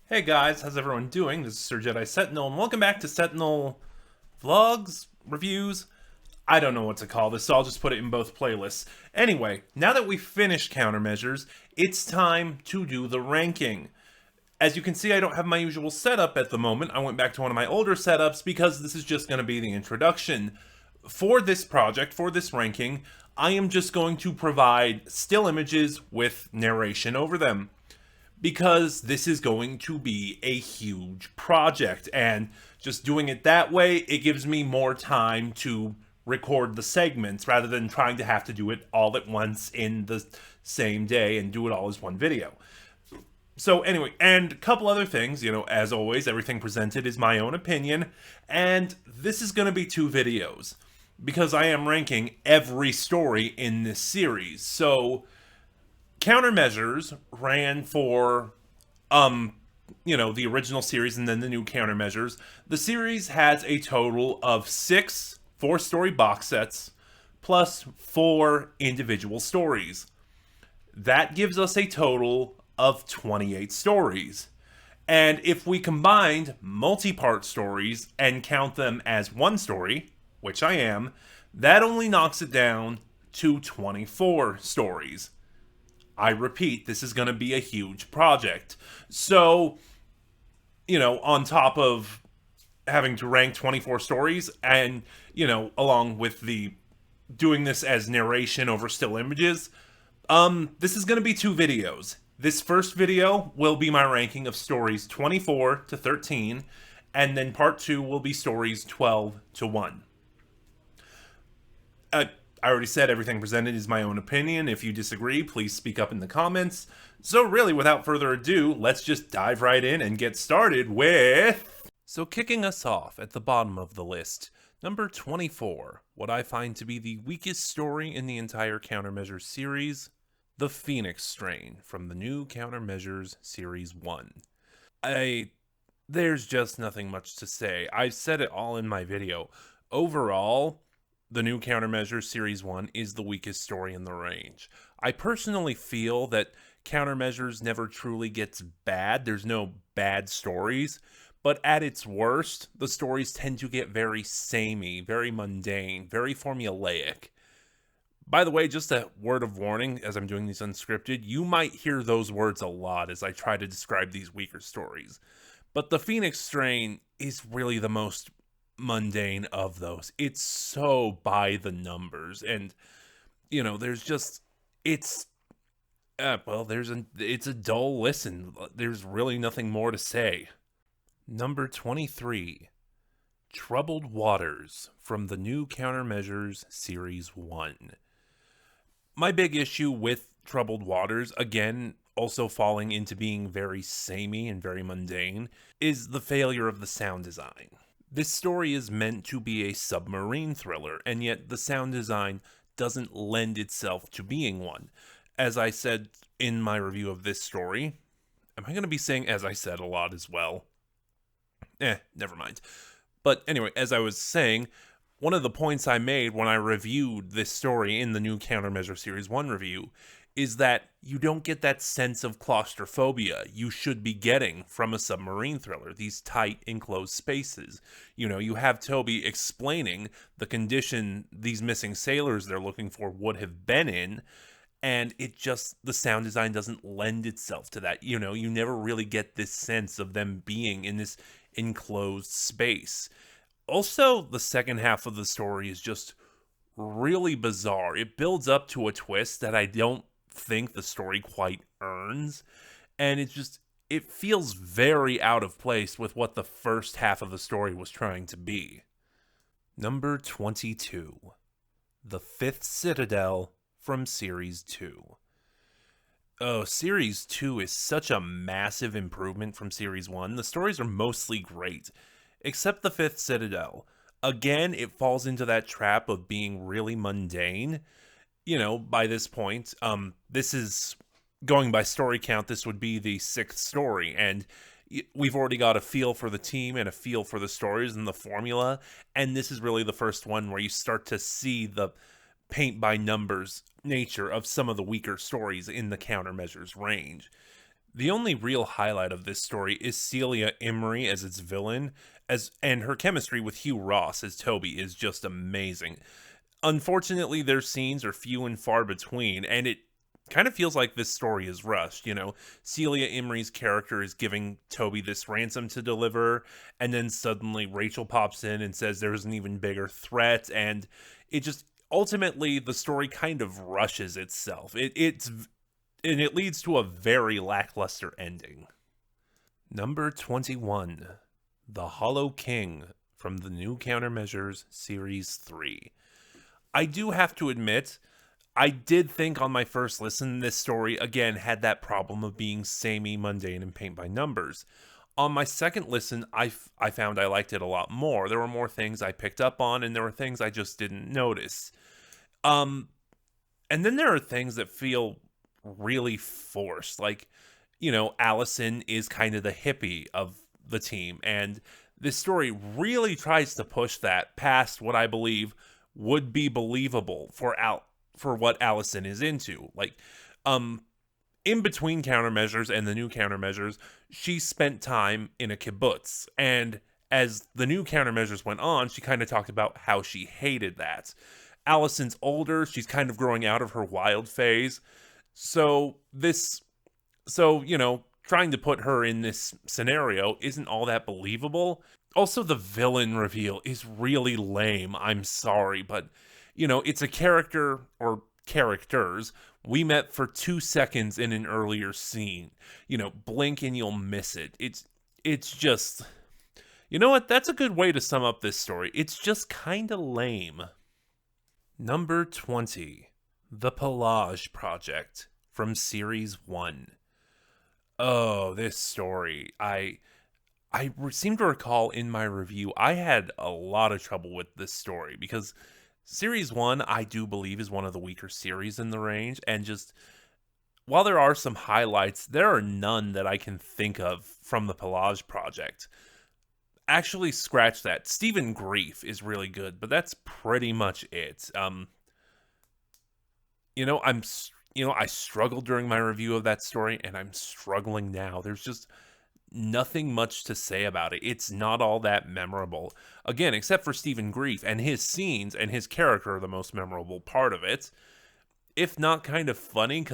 Hey guys, how's everyone doing? This is Sir Jedi Sentinel, and welcome back to Sentinel Vlogs? Reviews? I don't know what to call this, so I'll just put it in both playlists. Anyway, now that we've finished countermeasures, it's time to do the ranking. As you can see, I don't have my usual setup at the moment. I went back to one of my older setups because this is just going to be the introduction. For this project, for this ranking, I am just going to provide still images with narration over them because this is going to be a huge project, and just doing it that way, it gives me more time to record the segments rather than trying to have to do it all at once in the same day and do it all as one video. So anyway, and a couple other things, as always, everything presented is my own opinion, and this is going to be two videos because I am ranking every story in this series. So countermeasures ran for the original series and then the new countermeasures. The series has a total of 6 4-story box sets plus 4 individual stories. That gives us a total of 28 stories. And if we combined multi-part stories and count them as one story, which I am, that only knocks it down to 24 stories. I repeat, this is going to be a huge project. So, on top of having to rank 24 stories and, along with the doing this as narration over still images, this is going to be 2 videos. This first video will be my ranking of stories 24 to 13, and then part 2 will be stories 12 to 1. I already said everything presented is my own opinion. If you disagree, please speak up in the comments. So really, without further ado, let's just dive right in and get started with... So kicking us off at the bottom of the list, number 24, what I find to be the weakest story in the entire Countermeasures series, The Phoenix Strain from the new Countermeasures Series 1. There's just nothing much to say. I've said it all in my video. Overall, the new Countermeasures Series 1 is the weakest story in the range. I personally feel that Countermeasures never truly gets bad. There's no bad stories. But at its worst, the stories tend to get very samey, very mundane, very formulaic. By the way, just a word of warning, as I'm doing these unscripted, you might hear those words a lot as I try to describe these weaker stories. But the Phoenix Strain is really the most mundane of those. It's so by the numbers, and there's just it's a dull listen. There's really nothing more to say. Number 23, Troubled Waters from the new Countermeasures Series 1. My big issue with Troubled Waters, again also falling into being very samey and very mundane, is the failure of the sound design. This story is meant to be a submarine thriller, and yet the sound design doesn't lend itself to being one. As I said in my review of this story, am I going to be saying as I said a lot as well? Never mind. But anyway, as I was saying, one of the points I made when I reviewed this story in the new Countermeasure Series 1 review is that you don't get that sense of claustrophobia you should be getting from a submarine thriller, these tight, enclosed spaces. You have Toby explaining the condition these missing sailors they're looking for would have been in, and the sound design doesn't lend itself to that. You never really get this sense of them being in this enclosed space. Also, the second half of the story is just really bizarre. It builds up to a twist that I don't think the story quite earns, and it feels very out of place with what the first half of the story was trying to be. Number 22, The Fifth Citadel from Series 2. Oh, Series 2 is such a massive improvement from Series 1. The stories are mostly great, except The Fifth Citadel. Again, it falls into that trap of being really mundane. By this point, this is going by story count, this would be the 6th story, and we've already got a feel for the team and a feel for the stories and the formula, and this is really the first one where you start to see the paint by numbers nature of some of the weaker stories in the Countermeasures range. The only real highlight of this story is Celia Imrie as its villain, and her chemistry with Hugh Ross as Toby is just amazing. Unfortunately, their scenes are few and far between, and it kind of feels like this story is rushed. Celia Imrie's character is giving Toby this ransom to deliver, and then suddenly Rachel pops in and says there's an even bigger threat, and it just ultimately the story kind of rushes itself. It leads to a very lackluster ending. Number 21, The Hollow King from the New Countermeasures Series 3. I do have to admit, I did think on my first listen this story, again, had that problem of being samey, mundane, and paint by numbers. On my second listen, I found I liked it a lot more. There were more things I picked up on, and there were things I just didn't notice. And then there are things that feel really forced. Like, Allison is kind of the hippie of the team, and this story really tries to push that past what I believe would be believable for what Allison is into. Like, in between countermeasures and the new countermeasures, she spent time in a kibbutz, and as the new countermeasures went on, she kind of talked about how she hated that. Allison's older, she's kind of growing out of her wild phase, so trying to put her in this scenario isn't all that believable. Also, the villain reveal is really lame. I'm sorry, but, it's a character or characters we met for 2 seconds in an earlier scene. Blink and you'll miss it. It's just, you know what? That's a good way to sum up this story. It's just kind of lame. Number 20, The Palage Project from Series 1. Oh, this story. I seem to recall in my review, I had a lot of trouble with this story because Series 1, I do believe, is one of the weaker series in the range, and just, while there are some highlights, there are none that I can think of from the Palage Project. Actually, scratch that. Stephen Grief is really good, but that's pretty much it. I struggled during my review of that story, and I'm struggling now. There's just nothing much to say about it. It's not all that memorable. Again, except for Stephen Grief, and his scenes and his character are the most memorable part of it. If not kind of funny,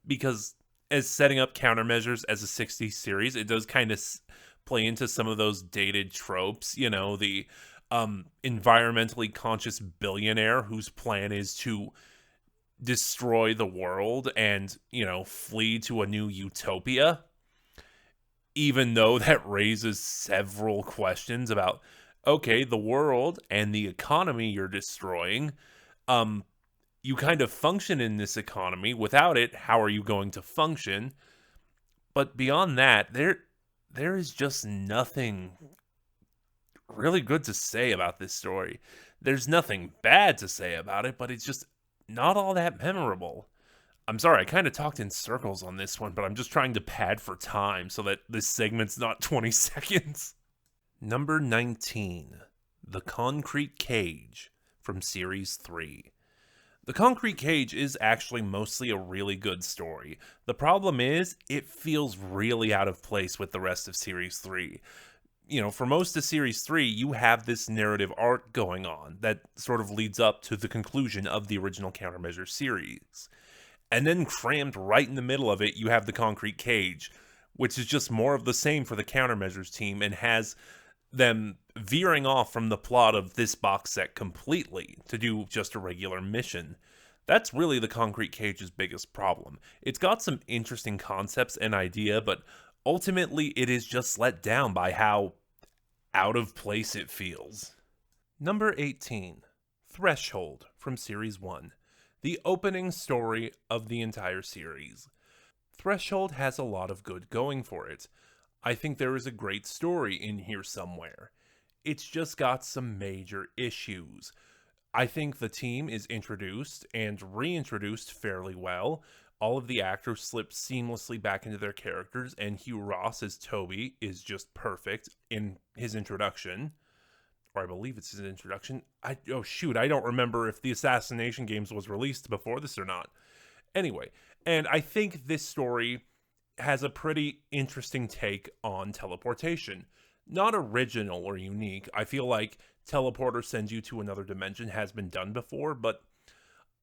because as setting up countermeasures as a 60s series, it does kind of play into some of those dated tropes, the environmentally conscious billionaire whose plan is to destroy the world and, flee to a new utopia. Even though that raises several questions about, okay, the world and the economy you're destroying, you kind of function in this economy. Without it, how are you going to function? But beyond that, there is just nothing really good to say about this story. There's nothing bad to say about it, but it's just not all that memorable. I'm sorry, I kind of talked in circles on this one, but I'm just trying to pad for time so that this segment's not 20 seconds. Number 19, The Concrete Cage from Series 3. The Concrete Cage is actually mostly a really good story. The problem is, it feels really out of place with the rest of Series 3. For most of Series 3, you have this narrative arc going on that sort of leads up to the conclusion of the original Countermeasures series. And then crammed right in the middle of it, you have the Concrete Cage, which is just more of the same for the Countermeasures team and has them veering off from the plot of this box set completely to do just a regular mission. That's really the Concrete Cage's biggest problem. It's got some interesting concepts and idea, but ultimately it is just let down by how out of place it feels. Number 18, Threshold from Series 1. The opening story of the entire series. Threshold has a lot of good going for it. I think there is a great story in here somewhere. It's just got some major issues. I think the team is introduced and reintroduced fairly well. All of the actors slip seamlessly back into their characters, and Hugh Ross as Toby is just perfect in his introduction. Or I believe it's his introduction. I don't remember if the Assassination Games was released before this or not. Anyway, and I think this story has a pretty interesting take on teleportation. Not original or unique. I feel like teleporter sends you to another dimension has been done before, but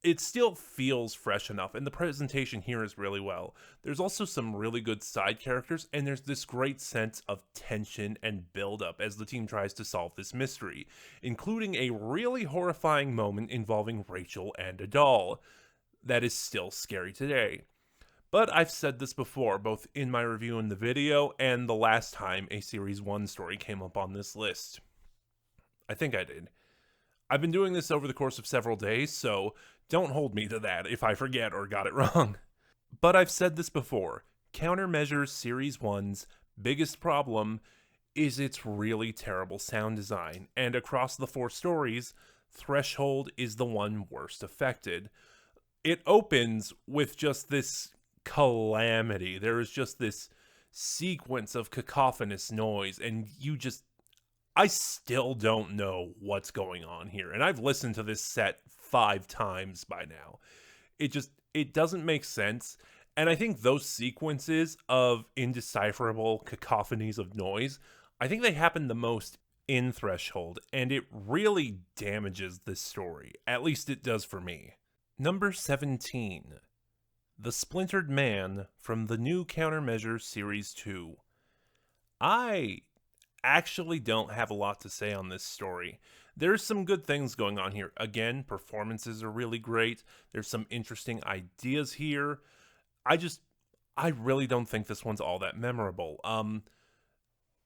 it still feels fresh enough, and the presentation here is really well. There's also some really good side characters, and there's this great sense of tension and build-up as the team tries to solve this mystery, including a really horrifying moment involving Rachel and a doll that is still scary today. But I've said this before, both in my review in the video and the last time a Series 1 story came up on this list. I think I did. I've been doing this over the course of several days, so don't hold me to that if I forget or got it wrong. But I've said this before, Countermeasures Series 1's biggest problem is its really terrible sound design, and across the 4 stories, Threshold is the one worst affected. It opens with just this calamity. There is just this sequence of cacophonous noise, and I still don't know what's going on here. And I've listened to this set 5 times by now. It doesn't make sense. And I think those sequences of indecipherable cacophonies of noise, I think they happen the most in Threshold, and it really damages this story. At least it does for me. Number 17. The Splintered Man from the new Countermeasures Series 2. I actually don't have a lot to say on this story. There's some good things going on here. Again, performances are really great. There's some interesting ideas here. I really don't think this one's all that memorable.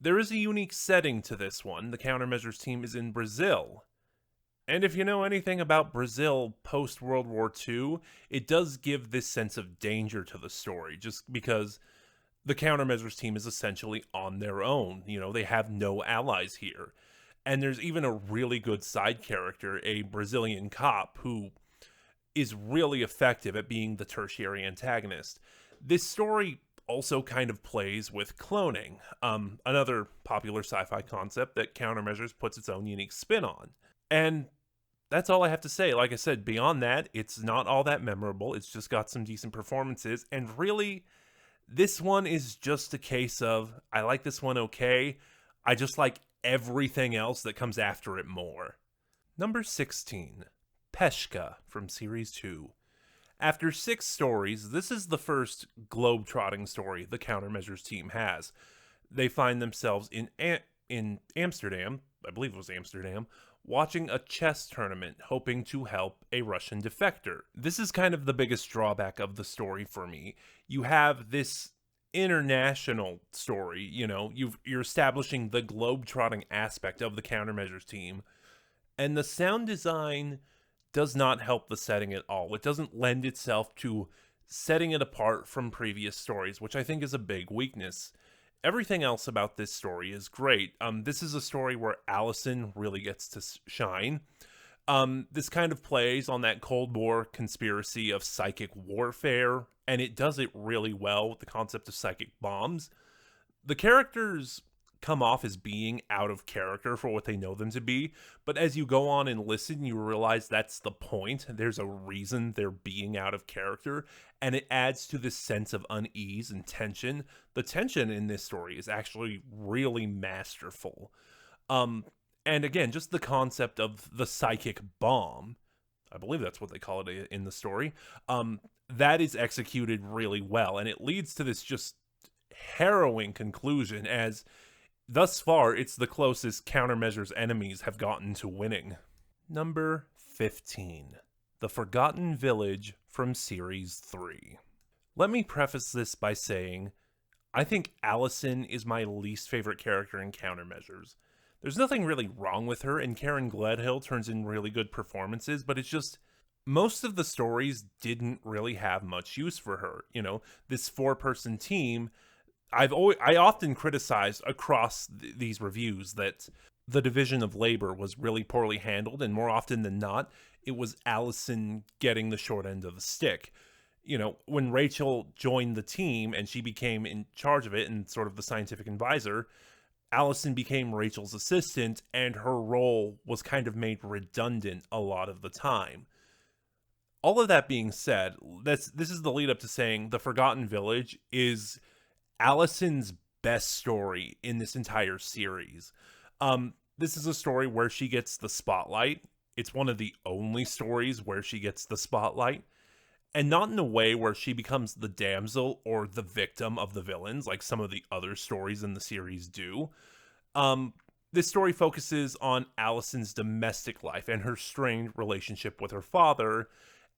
There is a unique setting to this one. The Countermeasures team is in Brazil. And if you know anything about Brazil post-World War II, it does give this sense of danger to the story, just because the Countermeasures team is essentially on their own. You know, they have no allies here. And there's even a really good side character, a Brazilian cop, who is really effective at being the tertiary antagonist. This story also kind of plays with cloning, another popular sci-fi concept that Countermeasures puts its own unique spin on. And that's all I have to say. Like I said, beyond that, it's not all that memorable. It's just got some decent performances, and really, this one is just a case of, I like this one okay, I just like everything else that comes after it more. Number 16. Peshka from Series 2. After 6 stories, this is the first globe-trotting story the Countermeasures team has. They find themselves in Amsterdam, I believe it was Amsterdam, watching a chess tournament, hoping to help a Russian defector. This is kind of the biggest drawback of the story for me. You have this international story, you know, you're establishing the globe-trotting aspect of the Countermeasures team, and the sound design does not help the setting at all. It doesn't lend itself to setting it apart from previous stories, which I think is a big weakness. Everything else about this story is great. This is a story where Allison really gets to shine. This kind of plays on that Cold War conspiracy of psychic warfare, and it does it really well with the concept of psychic bombs. The characters come off as being out of character for what they know them to be, but as you go on and listen, you realize that's the point. There's a reason they're being out of character, and it adds to this sense of unease and tension. The tension in this story is actually really masterful. And again, just the concept of the psychic bomb, I believe that's what they call it in the story, that is executed really well, and it leads to this just harrowing conclusion, as thus far, it's the closest Countermeasures enemies have gotten to winning. Number 15. The Forgotten Village from Series 3. Let me preface this by saying, I think Allison is my least favorite character in Countermeasures. There's nothing really wrong with her, and Karen Gledhill turns in really good performances, but it's just, most of the stories didn't really have much use for her. You know, this 4-person team, I often criticized across these reviews that the division of labor was really poorly handled, and more often than not, it was Allison getting the short end of the stick. You know, when Rachel joined the team and she became in charge of it and sort of the scientific advisor, Allison became Rachel's assistant, and her role was kind of made redundant a lot of the time. All of that being said, this is the lead up to saying the Forgotten Village is Allison's best story in this entire series. This is a story where she gets the spotlight. It's one of the only stories where she gets the spotlight, and not in a way where she becomes the damsel or the victim of the villains like some of the other stories in the series do. Um, this story focuses on Allison's domestic life and her strained relationship with her father,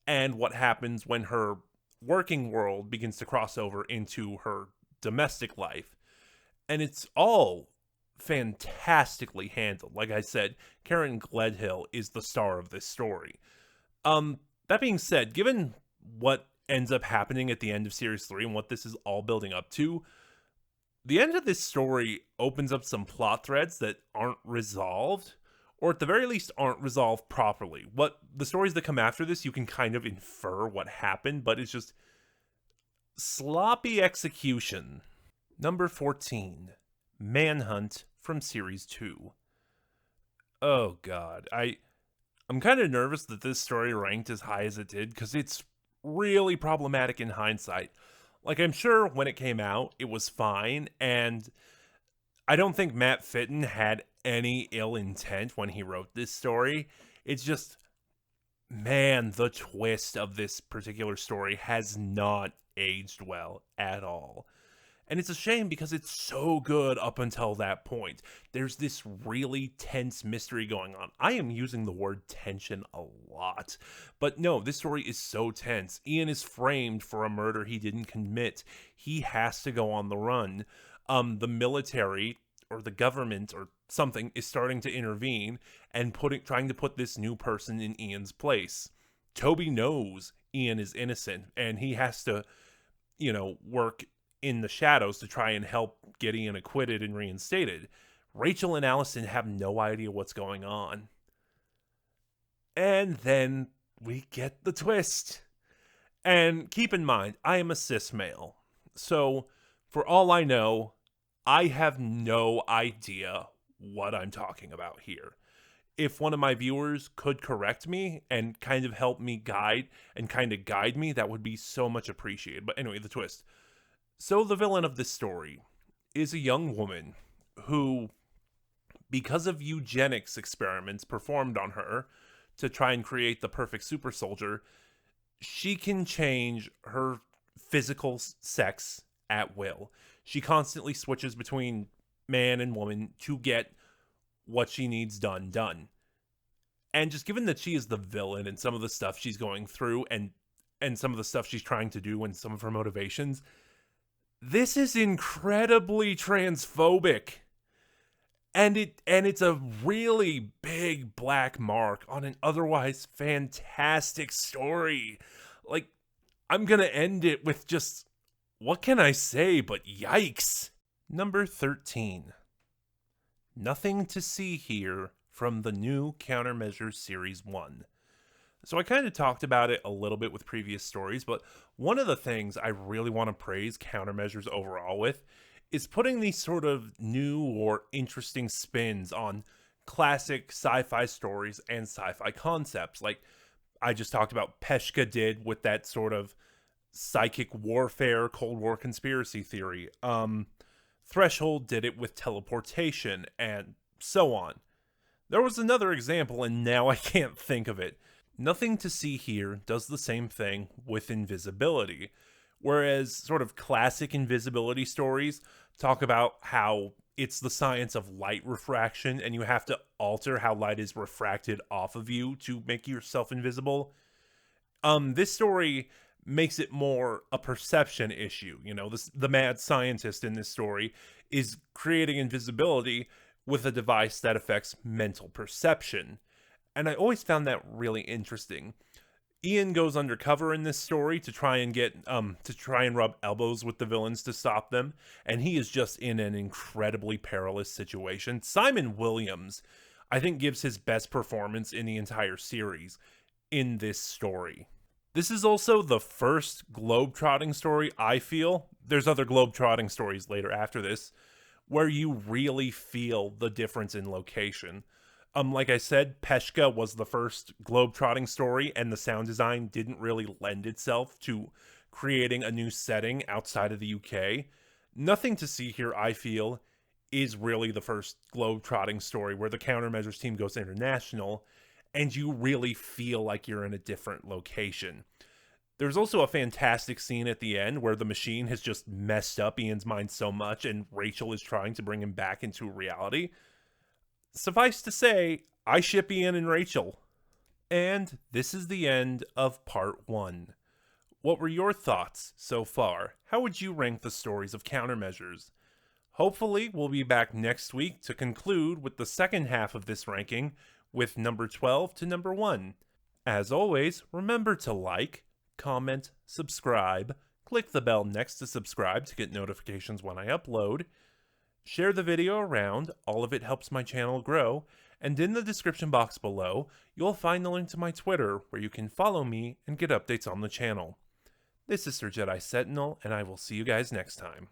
and what happens when her working world begins to cross over into her domestic life. And it's all fantastically handled. Like I said, Karen Gledhill is the star of this story. That being said, given what ends up happening at the end of series 3 and what this is all building up to, the end of this story opens up some plot threads that aren't resolved, or at the very least aren't resolved properly. What the stories that come after this, you can kind of infer what happened, but it's just sloppy execution. Number 14, Manhunt from Series 2. Oh god, I'm kind of nervous that this story ranked as high as it did, because it's really problematic in hindsight. Like, I'm sure when it came out, it was fine, and I don't think Matt Fitton had any ill intent when he wrote this story. It's just, man, the twist of this particular story has not aged well at all. And it's a shame because it's so good up until that point. There's this really tense mystery going on. I am using the word tension a lot. But no, this story is so tense. Ian is framed for a murder he didn't commit. He has to go on the run. The military or the government or something is starting to intervene and trying to put this new person in Ian's place. Toby knows Ian is innocent, and he has to, work in the shadows to try and help get Ian acquitted and reinstated. Rachel and Allison have no idea what's going on. And then we get the twist. And keep in mind, I am a cis male. So, for all I know, I have no idea what I'm talking about here. If one of my viewers could correct me and kind of help me guide me, that would be so much appreciated. But anyway, the twist. So the villain of this story is a young woman who, because of eugenics experiments performed on her to try and create the perfect super soldier, she can change her physical sex at will. She constantly switches between man and woman to get what she needs done. And just given that she is the villain and some of the stuff she's going through and some of the stuff she's trying to do and some of her motivations, this is incredibly transphobic. And it's a really big black mark on an otherwise fantastic story. Like, I'm gonna end it with just, what can I say but yikes? Number 13. Nothing to see here from the new Countermeasures Series 1. So I kind of talked about it a little bit with previous stories, but one of the things I really want to praise Countermeasures overall with is putting these sort of new or interesting spins on classic sci-fi stories and sci-fi concepts. Like I just talked about Peshka did with that sort of psychic warfare, Cold War conspiracy theory. Threshold did it with teleportation, and so on. There was another example, and now I can't think of it. Nothing to See Here does the same thing with invisibility, whereas sort of classic invisibility stories talk about how it's the science of light refraction, and you have to alter how light is refracted off of you to make yourself invisible. This story makes it more a perception issue. The mad scientist in this story is creating invisibility with a device that affects mental perception. And I always found that really interesting. Ian goes undercover in this story to try and rub elbows with the villains to stop them, and he is just in an incredibly perilous situation. Simon Williams, I think, gives his best performance in the entire series in this story. This is also the first globe-trotting story, I feel. There's other globe-trotting stories later after this, where you really feel the difference in location. Like I said, Peshka was the first globe-trotting story, and the sound design didn't really lend itself to creating a new setting outside of the UK. Nothing to see here, I feel, is really the first globe-trotting story where the countermeasures team goes international and you really feel like you're in a different location. There's also a fantastic scene at the end where the machine has just messed up Ian's mind so much and Rachel is trying to bring him back into reality. Suffice to say, I ship Ian and Rachel. And this is the end of part 1. What were your thoughts so far? How would you rank the stories of Countermeasures? Hopefully, we'll be back next week to conclude with the second half of this ranking with number 12 to number 1. As always, remember to like, comment, subscribe, click the bell next to subscribe to get notifications when I upload, share the video around, all of it helps my channel grow, and in the description box below, you'll find the link to my Twitter where you can follow me and get updates on the channel. This is Sir Jedi Sentinel, and I will see you guys next time.